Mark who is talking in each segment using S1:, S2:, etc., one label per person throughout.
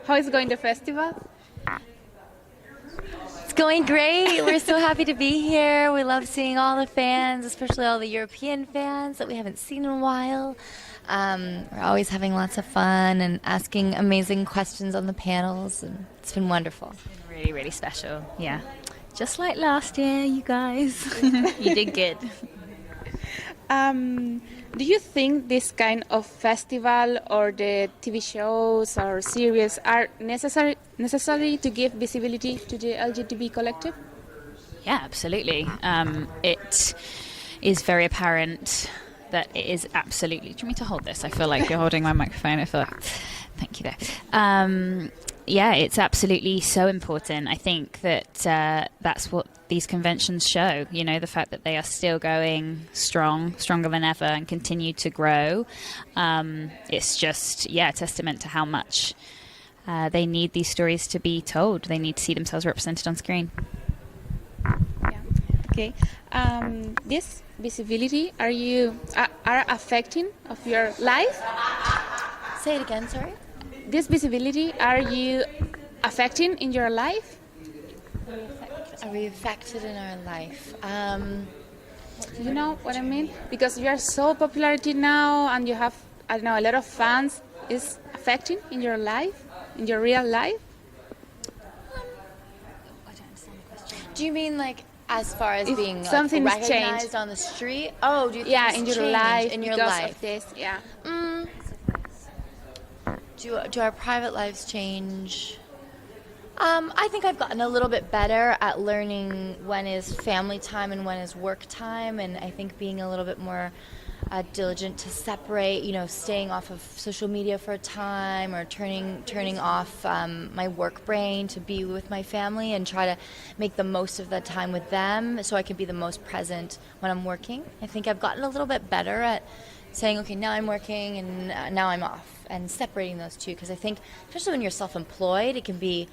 S1: How is going the festival?
S2: It's going great. We're so happy to be here. We love seeing all the fans, especially all the European fans that we haven't seen in a while. We're always having lots of fun and asking amazing questions on the panels, and it's been wonderful.
S3: Really, really special. Yeah. Just like last year, you guys. You did good.
S1: Do you think this kind of festival or the TV shows or series are necessary to give visibility to the LGBT collective?
S3: Yeah, absolutely. It is very apparent that it is absolutely... Do you want me to hold this? I feel like you're holding my microphone. I feel like... Thank you there. Yeah, it's absolutely so important. I think that that's what these conventions show, you know, the fact that they are still going stronger than ever and continue to grow. It's just, a testament to how much they need these stories to be told. They need to see themselves represented on screen.
S1: Yeah. Okay. This visibility, are affecting of your life?
S2: Say it again, sorry?
S1: This visibility, are you affecting in your life?
S2: Are we affected in our life?
S1: You know what I mean? Because you are so popularity now and you have, I don't know, a lot of fans. Is affecting in your life, in your real life?
S2: I don't understand the question. Do you mean like as far as
S1: If
S2: being like,
S1: something is
S2: recognized
S1: changed.
S2: on the street? Oh, do you think
S1: Yeah,
S2: it's
S1: in your
S2: changed
S1: life,
S2: in your
S1: because
S2: life?
S1: of this, yeah.
S2: Do our private lives change? I think I've gotten a little bit better at learning when is family time and when is work time, and I think being a little bit more diligent to separate, you know, staying off of social media for a time or turning off my work brain to be with my family and try to make the most of that time with them so I can be the most present when I'm working. I think I've gotten a little bit better at saying, okay, now I'm working and now I'm off, and separating those two, because I think, especially when you're self-employed, it can be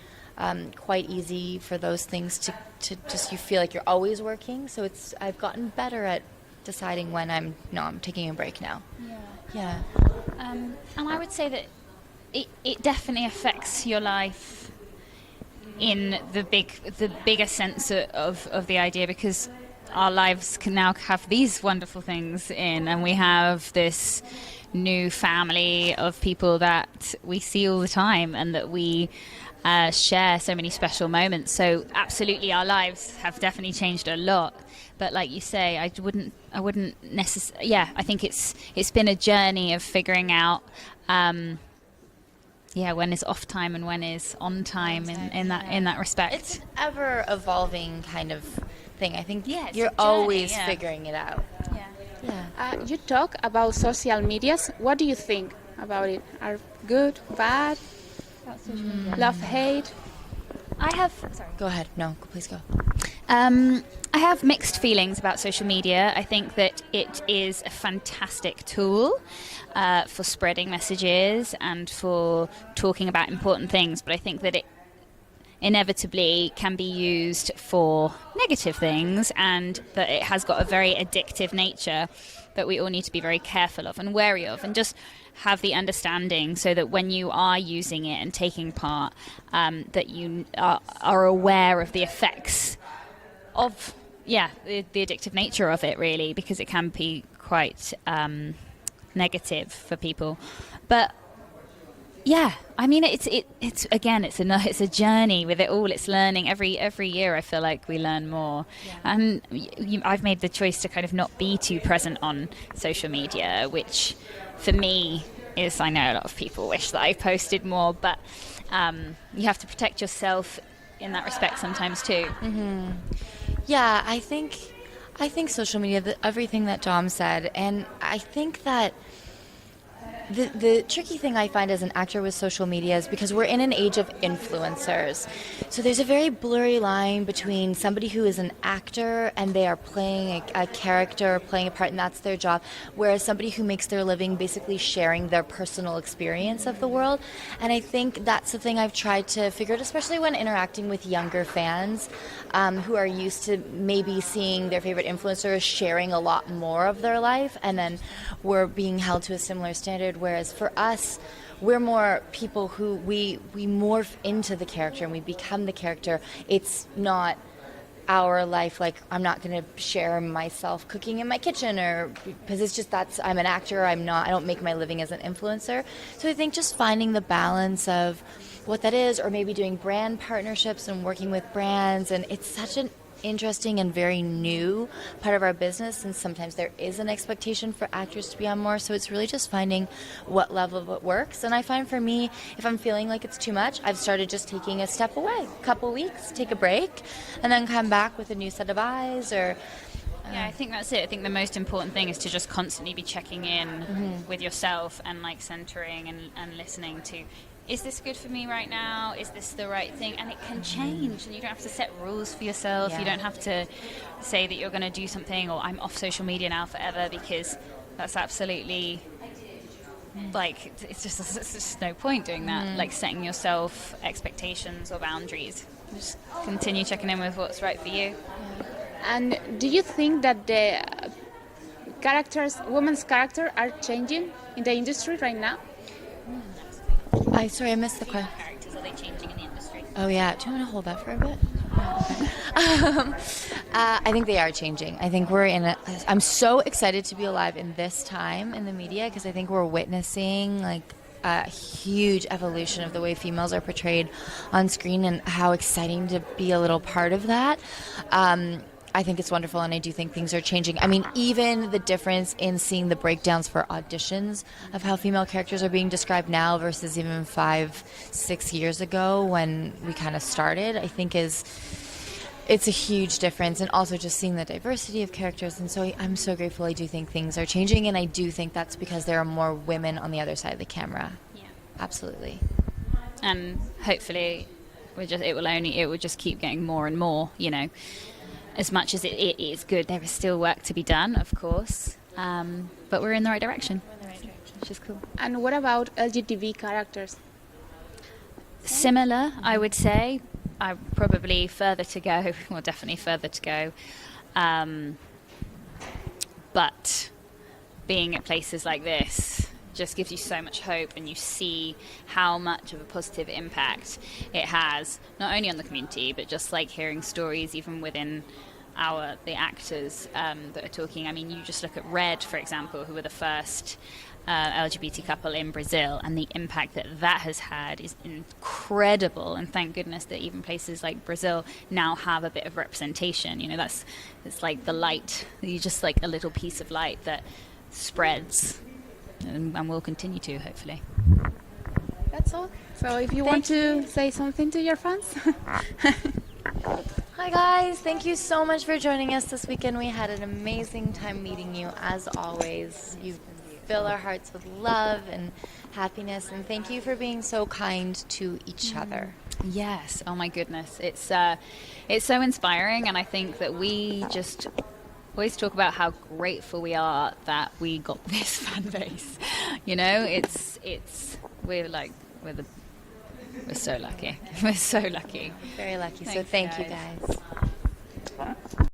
S2: quite easy for those things to just, you feel like you're always working. So I've gotten better at deciding when I'm taking a break now. Yeah.
S3: And I would say that it definitely affects your life in the bigger sense of the idea, because our lives can now have these wonderful things in, and we have this new family of people that we see all the time and that we share so many special moments. So absolutely, our lives have definitely changed a lot. But like you say, I wouldn't necessarily. Yeah, I think it's been a journey of figuring out, when is off time and when is on time in that respect.
S2: It's an ever evolving kind of thing. I think
S3: a
S2: you're
S3: journey,
S2: always figuring it out.
S3: Yeah.
S1: You talk about social medias. What do you think about it? Are good, bad? Love, hate?
S2: Go ahead. No, please go.
S3: I have mixed feelings about social media. I think that it is a fantastic tool for spreading messages and for talking about important things, but I think that it inevitably can be used for negative things, and that it has got a very addictive nature that we all need to be very careful of and wary of, and just have the understanding so that when you are using it and taking part, that you are aware of the effects of the addictive nature of it, really, because it can be quite negative for people. But I mean, it's a journey with it all. It's learning every year. I feel like we learn more, and I've made the choice to kind of not be too present on social media, which for me is, I know a lot of people wish that I posted more, but you have to protect yourself in that respect sometimes too.
S2: Mm-hmm. Yeah, I think social media, everything that Dom said, and I think that the tricky thing I find as an actor with social media is because we're in an age of influencers. So there's a very blurry line between somebody who is an actor and they are playing a character, playing a part, and that's their job, whereas somebody who makes their living basically sharing their personal experience of the world. And I think that's the thing I've tried to figure out, especially when interacting with younger fans who are used to maybe seeing their favorite influencers sharing a lot more of their life, and then we're being held to a similar standard started, whereas for us, we're more people who we morph into the character and we become the character. It's not our life, like I'm not going to share myself cooking in my kitchen, or because it's just I'm an actor, I don't make my living as an influencer. So I think just finding the balance of what that is, or maybe doing brand partnerships and working with brands, and it's such an interesting and very new part of our business, and sometimes there is an expectation for actors to be on more, so it's really just finding what level of it works. And I find for me, if I'm feeling like it's too much, I've started just taking a step away, a couple weeks, take a break, and then come back with a new set of eyes. Or
S3: yeah, I think that's it. I think the most important thing is to just constantly be checking in with yourself and like centering and listening to, is this good for me right now? Is this the right thing? And it can change, and you don't have to set rules for yourself.
S2: Yeah.
S3: You don't have to say that you're going to do something, or I'm off social media now forever, because that's absolutely, like, it's just no point doing that. Like setting yourself expectations or boundaries. Just continue checking in with what's right for you.
S1: And do you think that the women's character are changing in the industry right now?
S2: Sorry, I missed the question.
S3: Characters, are they changing in the industry?
S2: Oh yeah, do you want to hold that for a bit? I think they are changing. I think I'm so excited to be alive in this time in the media, because I think we're witnessing like a huge evolution of the way females are portrayed on screen, and how exciting to be a little part of that. I think it's wonderful, and I do think things are changing. I mean, even the difference in seeing the breakdowns for auditions of how female characters are being described now versus even 5-6 years ago when we kind of started, I think it's a huge difference. And also just seeing the diversity of characters, and so I'm so grateful. I do think things are changing, and I do think that's because there are more women on the other side of the camera.
S3: Yeah.
S2: Absolutely.
S3: And hopefully it will just keep getting more and more, you know. As much as it is good, there is still work to be done, of course, but we're in the right direction, which is cool.
S1: And what about LGTB characters?
S3: Similar, I would say. Probably further to go, well, definitely further to go. But being at places like this just gives you so much hope, and you see how much of a positive impact it has, not only on the community, but just like hearing stories even within the actors that are talking. I mean, you just look at Red, for example, who were the first LGBT couple in Brazil, and the impact that has had is incredible. And thank goodness that even places like Brazil now have a bit of representation. You know, it's like the light. You just like a little piece of light that spreads, and will continue to, hopefully.
S1: That's all. So if you want to say something to your fans.
S2: Hi guys, thank you so much for joining us this weekend. We had an amazing time meeting you, as always. You fill our hearts with love and happiness, and thank you for being so kind to each other.
S3: Yes, oh my goodness, it's so inspiring, and I think that we just always talk about how grateful we are that we got this fan base. You know, we're so lucky. We're so lucky.
S2: Very lucky.
S3: Thanks,
S2: so thank you
S3: guys.
S2: guys.